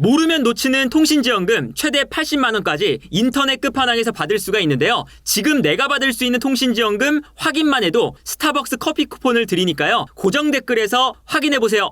모르면 놓치는 통신지원금 최대 80만 원까지 인터넷 끝판왕에서 받을 수가 있는데요. 지금 내가 받을 수 있는 통신지원금 확인만 해도 스타벅스 커피 쿠폰을 드리니까요. 고정 댓글에서 확인해보세요.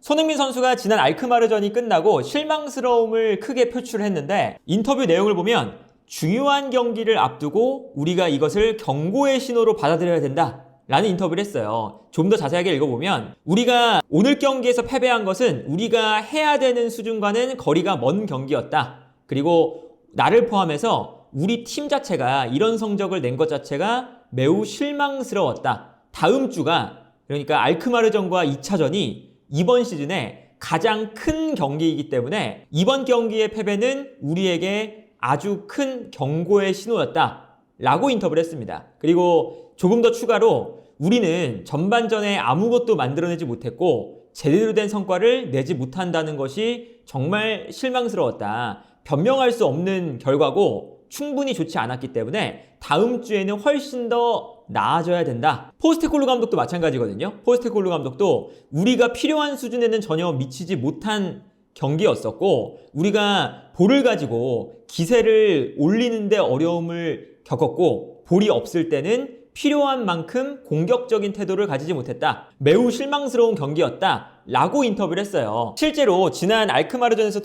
손흥민 선수가 지난 알크마르전이 끝나고 실망스러움을 크게 표출했는데 인터뷰 내용을 보면 중요한 경기를 앞두고 우리가 이것을 경고의 신호로 받아들여야 된다 라는 인터뷰를 했어요. 좀 더 자세하게 읽어보면 우리가 오늘 경기에서 패배한 것은 우리가 해야 되는 수준과는 거리가 먼 경기였다. 그리고 나를 포함해서 우리 팀 자체가 이런 성적을 낸 것 자체가 매우 실망스러웠다. 다음 주가 그러니까 알크마르전과 2차전이 이번 시즌에 가장 큰 경기이기 때문에 이번 경기의 패배는 우리에게 아주 큰 경고의 신호였다 라고 인터뷰를 했습니다. 그리고 조금 더 추가로 우리는 전반전에 아무것도 만들어내지 못했고 제대로 된 성과를 내지 못한다는 것이 정말 실망스러웠다. 변명할 수 없는 결과고 충분히 좋지 않았기 때문에 다음 주에는 훨씬 더 나아져야 된다. 포스테코글루 감독도 마찬가지거든요. 포스테코글루 감독도 우리가 필요한 수준에는 전혀 미치지 못한 경기였었고 우리가 볼을 가지고 기세를 올리는데 어려움을 겪었고 볼이 없을 때는 필요한 만큼 공격적인 태도를 가지지 못했다. 매우 실망스러운 경기였다 라고 인터뷰를 했어요. 실제로 지난 알크마르전에서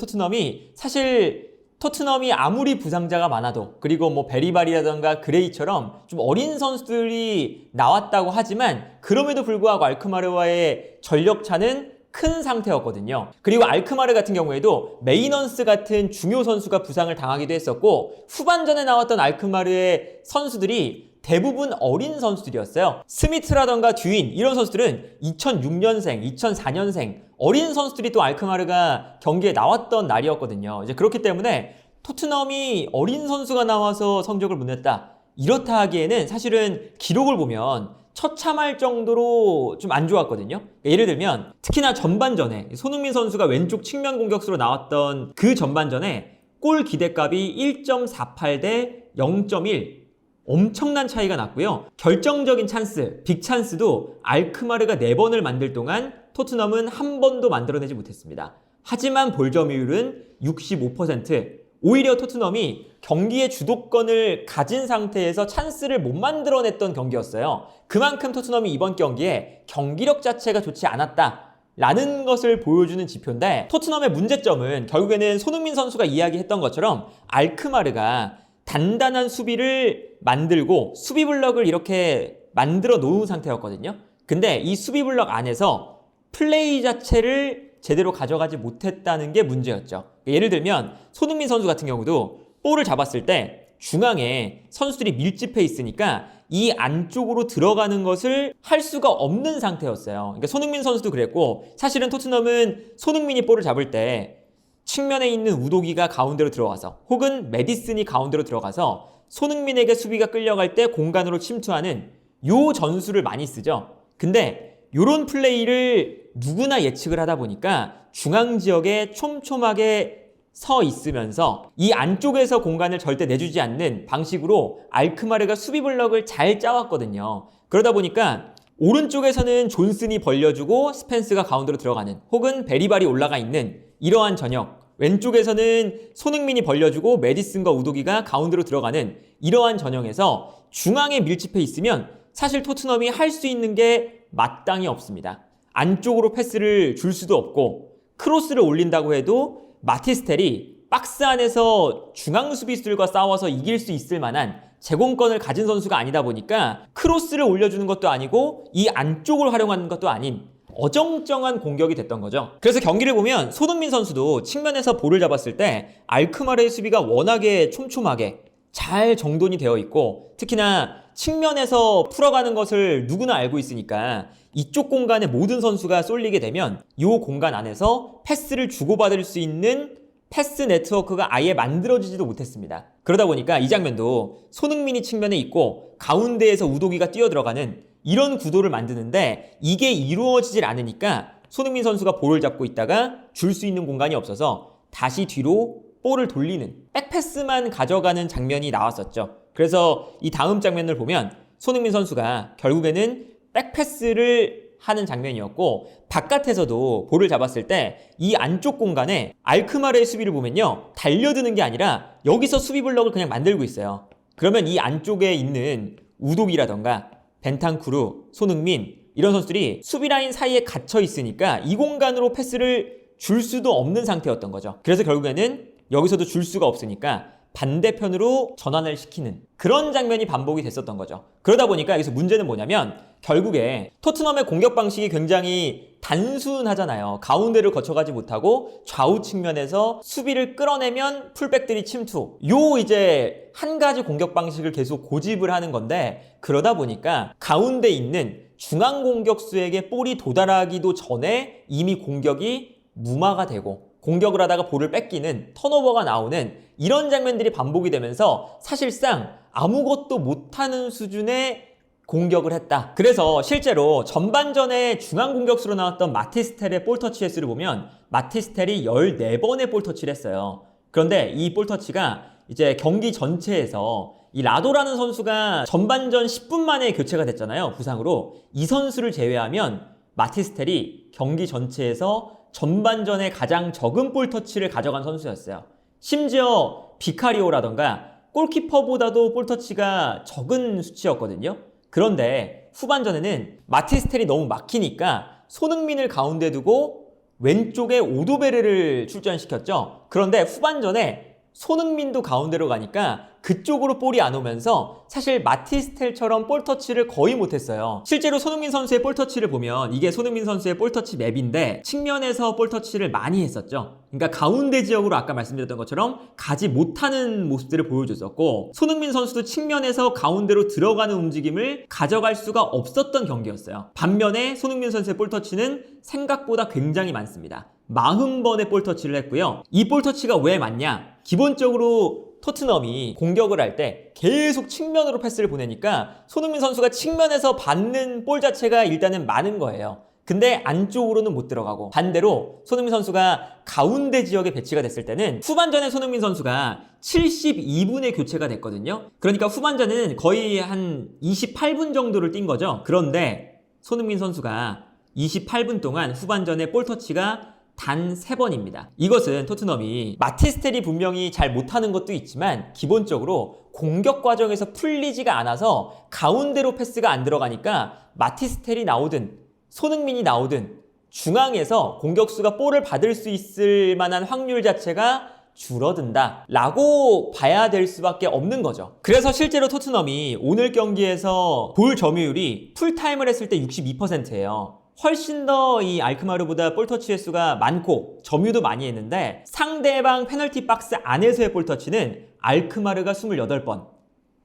토트넘이 아무리 부상자가 많아도 그리고 뭐 베리바리라던가 그레이처럼 좀 어린 선수들이 나왔다고 하지만 그럼에도 불구하고 알크마르와의 전력차는 큰 상태였거든요. 그리고 알크마르 같은 경우에도 메이넌스 같은 중요 선수가 부상을 당하기도 했었고 후반전에 나왔던 알크마르의 선수들이 대부분 어린 선수들이었어요. 스미트라던가 듀인 이런 선수들은 2006년생, 2004년생 어린 선수들이 또 알크마르가 경기에 나왔던 날이었거든요. 이제 그렇기 때문에 토트넘이 어린 선수가 나와서 성적을 못 냈다. 이렇다 하기에는 사실은 기록을 보면 처참할 정도로 좀 안 좋았거든요. 예를 들면 특히나 전반전에 손흥민 선수가 왼쪽 측면 공격수로 나왔던 그 전반전에 골 기대값이 1.48 대 0.1 엄청난 차이가 났고요. 결정적인 찬스, 빅찬스도 알크마르가 4번을 만들 동안 토트넘은 한 번도 만들어내지 못했습니다. 하지만 볼 점유율은 65%. 오히려 토트넘이 경기의 주도권을 가진 상태에서 찬스를 못 만들어냈던 경기였어요. 그만큼 토트넘이 이번 경기에 경기력 자체가 좋지 않았다 라는 것을 보여주는 지표인데 토트넘의 문제점은 결국에는 손흥민 선수가 이야기했던 것처럼 알크마르가 단단한 수비를 만들고 수비 블럭을 이렇게 만들어 놓은 상태였거든요. 근데 이 수비 블럭 안에서 플레이 자체를 제대로 가져가지 못했다는 게 문제였죠. 예를 들면 손흥민 선수 같은 경우도 볼을 잡았을 때 중앙에 선수들이 밀집해 있으니까 이 안쪽으로 들어가는 것을 할 수가 없는 상태였어요. 그러니까 손흥민 선수도 그랬고 사실은 토트넘은 손흥민이 볼을 잡을 때 측면에 있는 우도기가 가운데로 들어가서 혹은 메디슨이 가운데로 들어가서 손흥민에게 수비가 끌려갈 때 공간으로 침투하는 요 전술을 많이 쓰죠. 근데 요런 플레이를 누구나 예측을 하다 보니까 중앙 지역에 촘촘하게 서 있으면서 이 안쪽에서 공간을 절대 내주지 않는 방식으로 알크마르가 수비 블럭을 잘 짜왔거든요. 그러다 보니까 오른쪽에서는 존슨이 벌려주고 스펜스가 가운데로 들어가는 혹은 베리발이 올라가 있는 이러한 전형, 왼쪽에서는 손흥민이 벌려주고 메디슨과 우도기가 가운데로 들어가는 이러한 전형에서 중앙에 밀집해 있으면 사실 토트넘이 할 수 있는 게 마땅히 없습니다. 안쪽으로 패스를 줄 수도 없고 크로스를 올린다고 해도 마티스텔이 박스 안에서 중앙 수비수들과 싸워서 이길 수 있을 만한 제공권을 가진 선수가 아니다 보니까 크로스를 올려주는 것도 아니고 이 안쪽을 활용하는 것도 아닌 어정쩡한 공격이 됐던 거죠. 그래서 경기를 보면 손흥민 선수도 측면에서 볼을 잡았을 때 알크마르의 수비가 워낙에 촘촘하게 잘 정돈이 되어 있고 특히나 측면에서 풀어가는 것을 누구나 알고 있으니까 이쪽 공간에 모든 선수가 쏠리게 되면 이 공간 안에서 패스를 주고받을 수 있는 패스 네트워크가 아예 만들어지지도 못했습니다. 그러다 보니까 이 장면도 손흥민이 측면에 있고 가운데에서 우도기가 뛰어들어가는 이런 구도를 만드는데 이게 이루어지질 않으니까 손흥민 선수가 볼을 잡고 있다가 줄 수 있는 공간이 없어서 다시 뒤로 볼을 돌리는 백패스만 가져가는 장면이 나왔었죠. 그래서 이 다음 장면을 보면 손흥민 선수가 결국에는 백패스를 하는 장면이었고, 바깥에서도 볼을 잡았을 때 이 안쪽 공간에 알크마르의 수비를 보면요, 달려드는 게 아니라 여기서 수비 블럭을 그냥 만들고 있어요. 그러면 이 안쪽에 있는 우독이라던가 벤탄쿠르, 손흥민 이런 선수들이 수비 라인 사이에 갇혀 있으니까 이 공간으로 패스를 줄 수도 없는 상태였던 거죠. 그래서 결국에는 여기서도 줄 수가 없으니까 반대편으로 전환을 시키는 그런 장면이 반복이 됐었던 거죠. 그러다 보니까 여기서 문제는 뭐냐면 결국에 토트넘의 공격 방식이 굉장히 단순하잖아요. 가운데를 거쳐가지 못하고 좌우 측면에서 수비를 끌어내면 풀백들이 침투. 요 이제 한 가지 공격 방식을 계속 고집을 하는 건데, 그러다 보니까 가운데 있는 중앙 공격수에게 볼이 도달하기도 전에 이미 공격이 무마가 되고 공격을 하다가 볼을 뺏기는 턴오버가 나오는 이런 장면들이 반복이 되면서 사실상 아무것도 못하는 수준의 공격을 했다. 그래서 실제로 전반전에 중앙 공격수로 나왔던 마티스텔의 볼터치 횟수를 보면 마티스텔이 14번의 볼터치를 했어요. 그런데 이 볼터치가 이제 경기 전체에서 이 라도라는 선수가 전반전 10분 만에 교체가 됐잖아요. 부상으로. 이 선수를 제외하면 마티스텔이 경기 전체에서 전반전에 가장 적은 볼터치를 가져간 선수였어요. 심지어 비카리오라던가 골키퍼보다도 볼터치가 적은 수치였거든요. 그런데 후반전에는 마티스텔이 너무 막히니까 손흥민을 가운데 두고 왼쪽에 오도베르를 출전시켰죠. 그런데 후반전에 손흥민도 가운데로 가니까 그쪽으로 볼이 안 오면서 사실 마티스텔처럼 볼터치를 거의 못했어요. 실제로 손흥민 선수의 볼터치를 보면 이게 손흥민 선수의 볼터치 맵인데 측면에서 볼터치를 많이 했었죠. 그러니까 가운데 지역으로 아까 말씀드렸던 것처럼 가지 못하는 모습들을 보여줬었고, 손흥민 선수도 측면에서 가운데로 들어가는 움직임을 가져갈 수가 없었던 경기였어요. 반면에 손흥민 선수의 볼터치는 생각보다 굉장히 많습니다. 40번의 볼터치를 했고요. 이 볼터치가 왜 많냐? 기본적으로 토트넘이 공격을 할 때 계속 측면으로 패스를 보내니까 손흥민 선수가 측면에서 받는 볼 자체가 일단은 많은 거예요. 근데 안쪽으로는 못 들어가고, 반대로 손흥민 선수가 가운데 지역에 배치가 됐을 때는 후반전에 손흥민 선수가 72분에 교체가 됐거든요. 그러니까 후반전에는 거의 한 28분 정도를 뛴 거죠. 그런데 손흥민 선수가 28분 동안 후반전에 볼터치가 단 3번입니다. 이것은 토트넘이 마티스텔이 분명히 잘 못하는 것도 있지만 기본적으로 공격 과정에서 풀리지가 않아서 가운데로 패스가 안 들어가니까 마티스텔이 나오든 손흥민이 나오든 중앙에서 공격수가 볼을 받을 수 있을 만한 확률 자체가 줄어든다 라고 봐야 될 수밖에 없는 거죠. 그래서 실제로 토트넘이 오늘 경기에서 볼 점유율이 풀타임을 했을 때 62%예요. 훨씬 더 이 알크마르보다 볼터치 횟수가 많고 점유도 많이 했는데, 상대방 페널티 박스 안에서의 볼터치는 알크마르가 28번,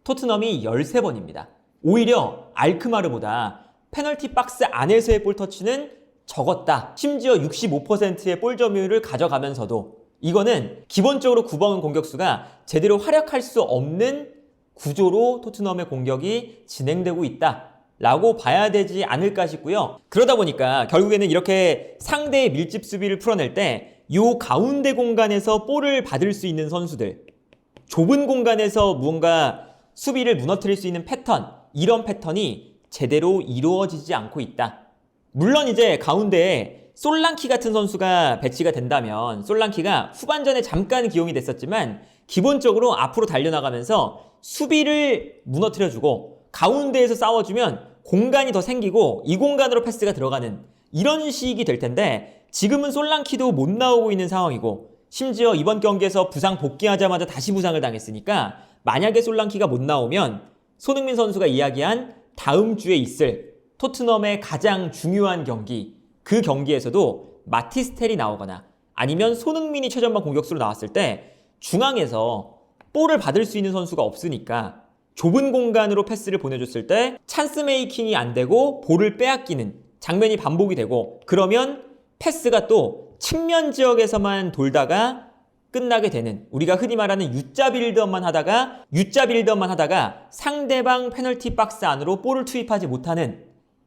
토트넘이 13번입니다. 오히려 알크마르보다 페널티 박스 안에서의 볼터치는 적었다. 심지어 65%의 볼 점유율을 가져가면서도 이거는 기본적으로 9번 공격수가 제대로 활약할 수 없는 구조로 토트넘의 공격이 진행되고 있다 라고 봐야 되지 않을까 싶고요. 그러다 보니까 결국에는 이렇게 상대의 밀집 수비를 풀어낼 때 이 가운데 공간에서 볼을 받을 수 있는 선수들, 좁은 공간에서 무언가 수비를 무너뜨릴 수 있는 패턴, 이런 패턴이 제대로 이루어지지 않고 있다. 물론 이제 가운데에 솔랑키 같은 선수가 배치가 된다면, 솔랑키가 후반전에 잠깐 기용이 됐었지만 기본적으로 앞으로 달려나가면서 수비를 무너뜨려주고 가운데에서 싸워주면 공간이 더 생기고 이 공간으로 패스가 들어가는 이런 식이 될 텐데, 지금은 솔랑키도 못 나오고 있는 상황이고, 심지어 이번 경기에서 부상 복귀하자마자 다시 부상을 당했으니까 만약에 솔랑키가 못 나오면 손흥민 선수가 이야기한 다음 주에 있을 토트넘의 가장 중요한 경기, 그 경기에서도 마티스텔이 나오거나 아니면 손흥민이 최전방 공격수로 나왔을 때 중앙에서 볼을 받을 수 있는 선수가 없으니까 좁은 공간으로 패스를 보내줬을 때 찬스 메이킹이 안 되고 볼을 빼앗기는 장면이 반복이 되고, 그러면 패스가 또 측면 지역에서만 돌다가 끝나게 되는, 우리가 흔히 말하는 U자 빌드업만 하다가 상대방 페널티 박스 안으로 볼을 투입하지 못하는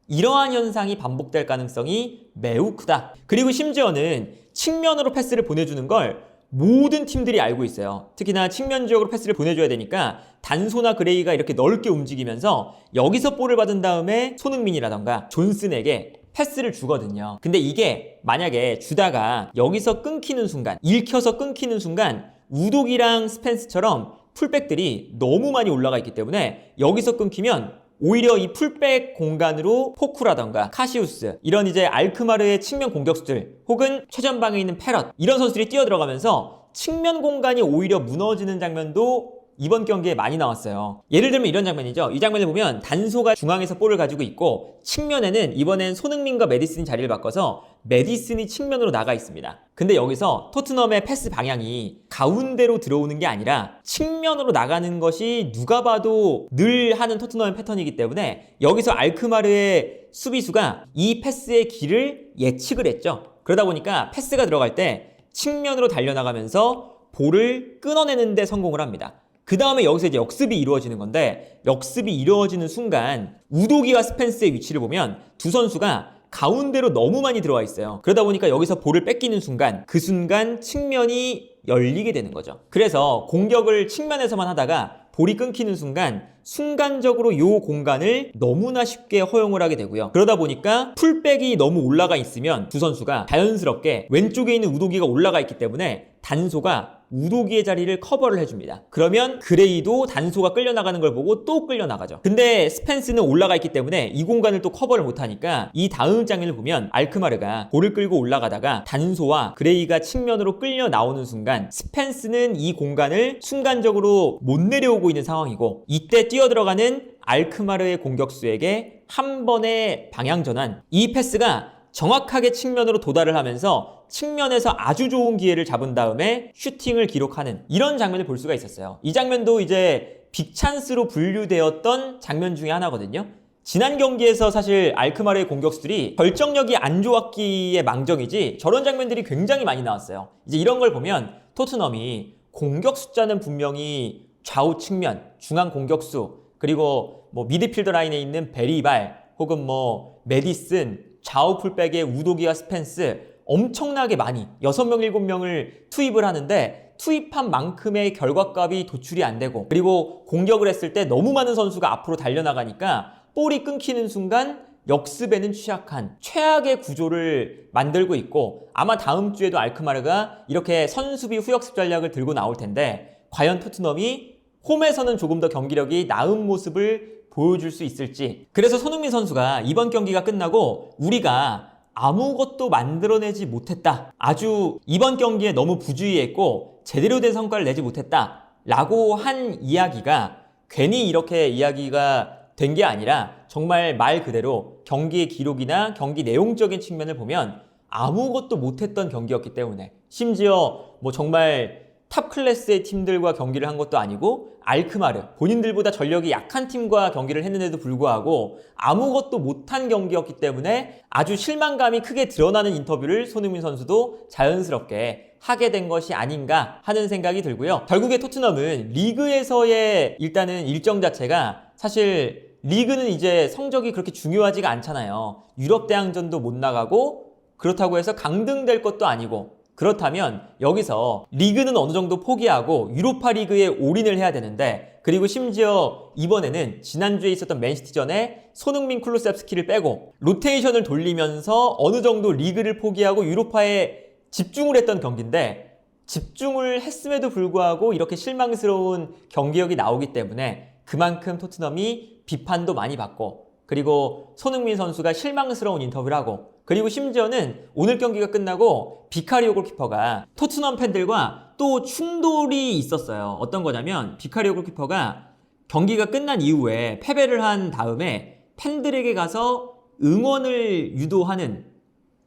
이러한 현상이 반복될 가능성이 매우 크다. 그리고 심지어는 측면으로 패스를 보내주는 걸 모든 팀들이 알고 있어요. 특히나 측면 지역으로 패스를 보내줘야 되니까 단소나 그레이가 이렇게 넓게 움직이면서 여기서 볼을 받은 다음에 손흥민이라던가 존슨에게 패스를 주거든요. 근데 이게 만약에 주다가 여기서 끊기는 순간, 읽혀서 끊기는 순간 우독이랑 스펜스처럼 풀백들이 너무 많이 올라가 있기 때문에 여기서 끊기면 오히려 이 풀백 공간으로 포쿠라던가 카시우스, 이런 이제 알크마르의 측면 공격수들, 혹은 최전방에 있는 패럿, 이런 선수들이 뛰어들어가면서 측면 공간이 오히려 무너지는 장면도 이번 경기에 많이 나왔어요. 예를 들면 이런 장면이죠. 이 장면을 보면 단소가 중앙에서 볼을 가지고 있고 측면에는 이번엔 손흥민과 메디슨이 자리를 바꿔서 메디슨이 측면으로 나가 있습니다. 근데 여기서 토트넘의 패스 방향이 가운데로 들어오는 게 아니라 측면으로 나가는 것이 누가 봐도 늘 하는 토트넘의 패턴이기 때문에 여기서 알크마르의 수비수가 이 패스의 길을 예측을 했죠. 그러다 보니까 패스가 들어갈 때 측면으로 달려나가면서 볼을 끊어내는 데 성공을 합니다. 그 다음에 여기서 이제 역습이 이루어지는 건데, 역습이 이루어지는 순간 우도기와 스펜스의 위치를 보면 두 선수가 가운데로 너무 많이 들어와 있어요. 그러다 보니까 여기서 볼을 뺏기는 순간, 그 순간 측면이 열리게 되는 거죠. 그래서 공격을 측면에서만 하다가 볼이 끊기는 순간 순간적으로 이 공간을 너무나 쉽게 허용을 하게 되고요. 그러다 보니까 풀백이 너무 올라가 있으면 두 선수가 자연스럽게 왼쪽에 있는 우도기가 올라가 있기 때문에 단소가 우도기의 자리를 커버를 해줍니다. 그러면 그레이도 단소가 끌려나가는 걸 보고 또 끌려나가죠. 근데 스펜스는 올라가 있기 때문에 이 공간을 또 커버를 못하니까 이 다음 장면을 보면 알크마르가 볼을 끌고 올라가다가 단소와 그레이가 측면으로 끌려 나오는 순간 스펜스는 이 공간을 순간적으로 못 내려오고 있는 상황이고, 이때 뛰어들어가는 알크마르의 공격수에게 한 번의 방향 전환, 이 패스가 정확하게 측면으로 도달을 하면서 측면에서 아주 좋은 기회를 잡은 다음에 슈팅을 기록하는 이런 장면을 볼 수가 있었어요. 이 장면도 이제 빅찬스로 분류되었던 장면 중에 하나거든요. 지난 경기에서 사실 알크마르의 공격수들이 결정력이 안 좋았기에 망정이지 저런 장면들이 굉장히 많이 나왔어요. 이제 이런 걸 보면 토트넘이 공격 숫자는 분명히 좌우 측면, 중앙 공격수, 그리고 뭐 미드필더 라인에 있는 베리발, 혹은 뭐 메디슨, 좌우 풀백의 우도기와 스펜스 엄청나게 많이 6명, 7명을 투입을 하는데 투입한 만큼의 결과값이 도출이 안 되고, 그리고 공격을 했을 때 너무 많은 선수가 앞으로 달려나가니까 볼이 끊기는 순간 역습에는 취약한 최악의 구조를 만들고 있고, 아마 다음 주에도 알크마르가 이렇게 선수비 후역습 전략을 들고 나올 텐데 과연 토트넘이 홈에서는 조금 더 경기력이 나은 모습을 보여줄 수 있을지. 그래서 손흥민 선수가 이번 경기가 끝나고 우리가 아무것도 만들어내지 못했다, 아주 이번 경기에 너무 부주의했고 제대로 된 성과를 내지 못했다 라고 한 이야기가 괜히 이렇게 이야기가 된 게 아니라 정말 말 그대로 경기의 기록이나 경기 내용적인 측면을 보면 아무것도 못했던 경기였기 때문에, 심지어 뭐 정말 탑 클래스의 팀들과 경기를 한 것도 아니고 알크마르, 본인들보다 전력이 약한 팀과 경기를 했는데도 불구하고 아무것도 못한 경기였기 때문에 아주 실망감이 크게 드러나는 인터뷰를 손흥민 선수도 자연스럽게 하게 된 것이 아닌가 하는 생각이 들고요. 결국에 토트넘은 리그에서의 일단은 일정 자체가, 사실 리그는 이제 성적이 그렇게 중요하지가 않잖아요. 유럽 대항전도 못 나가고 그렇다고 해서 강등될 것도 아니고, 그렇다면 여기서 리그는 어느 정도 포기하고 유로파 리그에 올인을 해야 되는데, 그리고 심지어 이번에는 지난주에 있었던 맨시티전에 손흥민, 클루셉스키를 빼고 로테이션을 돌리면서 어느 정도 리그를 포기하고 유로파에 집중을 했던 경기인데, 집중을 했음에도 불구하고 이렇게 실망스러운 경기력이 나오기 때문에 그만큼 토트넘이 비판도 많이 받고, 그리고 손흥민 선수가 실망스러운 인터뷰를 하고, 그리고 심지어는 오늘 경기가 끝나고 비카리오 골키퍼가 토트넘 팬들과 또 충돌이 있었어요. 어떤 거냐면 비카리오 골키퍼가 경기가 끝난 이후에 패배를 한 다음에 팬들에게 가서 응원을 유도하는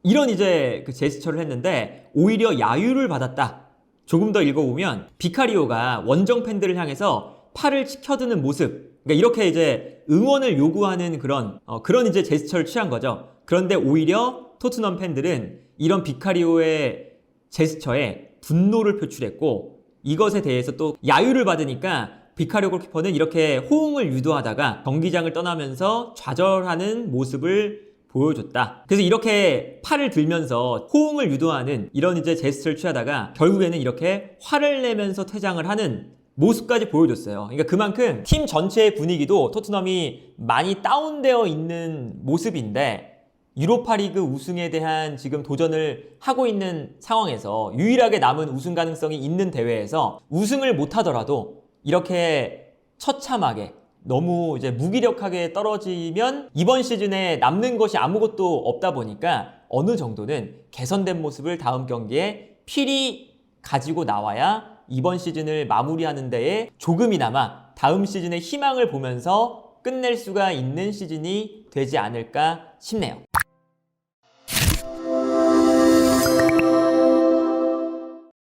이런 이제 그 제스처를 했는데 오히려 야유를 받았다. 조금 더 읽어보면 비카리오가 원정 팬들을 향해서 팔을 치켜드는 모습, 그러니까 이렇게 이제 응원을 요구하는 그런 이제 제스처를 취한 거죠. 그런데 오히려 토트넘 팬들은 이런 비카리오의 제스처에 분노를 표출했고, 이것에 대해서 또 야유를 받으니까 비카리오 골키퍼는 이렇게 호응을 유도하다가 경기장을 떠나면서 좌절하는 모습을 보여줬다. 그래서 이렇게 팔을 들면서 호응을 유도하는 이런 이제 제스처를 취하다가 결국에는 이렇게 화를 내면서 퇴장을 하는 모습까지 보여줬어요. 그러니까 그만큼 팀 전체의 분위기도 토트넘이 많이 다운되어 있는 모습인데, 유로파리그 우승에 대한 지금 도전을 하고 있는 상황에서 유일하게 남은 우승 가능성이 있는 대회에서 우승을 못하더라도 이렇게 처참하게 너무 이제 무기력하게 떨어지면 이번 시즌에 남는 것이 아무것도 없다 보니까 어느 정도는 개선된 모습을 다음 경기에 필히 가지고 나와야 이번 시즌을 마무리하는 데에 조금이나마 다음 시즌의 희망을 보면서 끝낼 수가 있는 시즌이 되지 않을까 싶네요.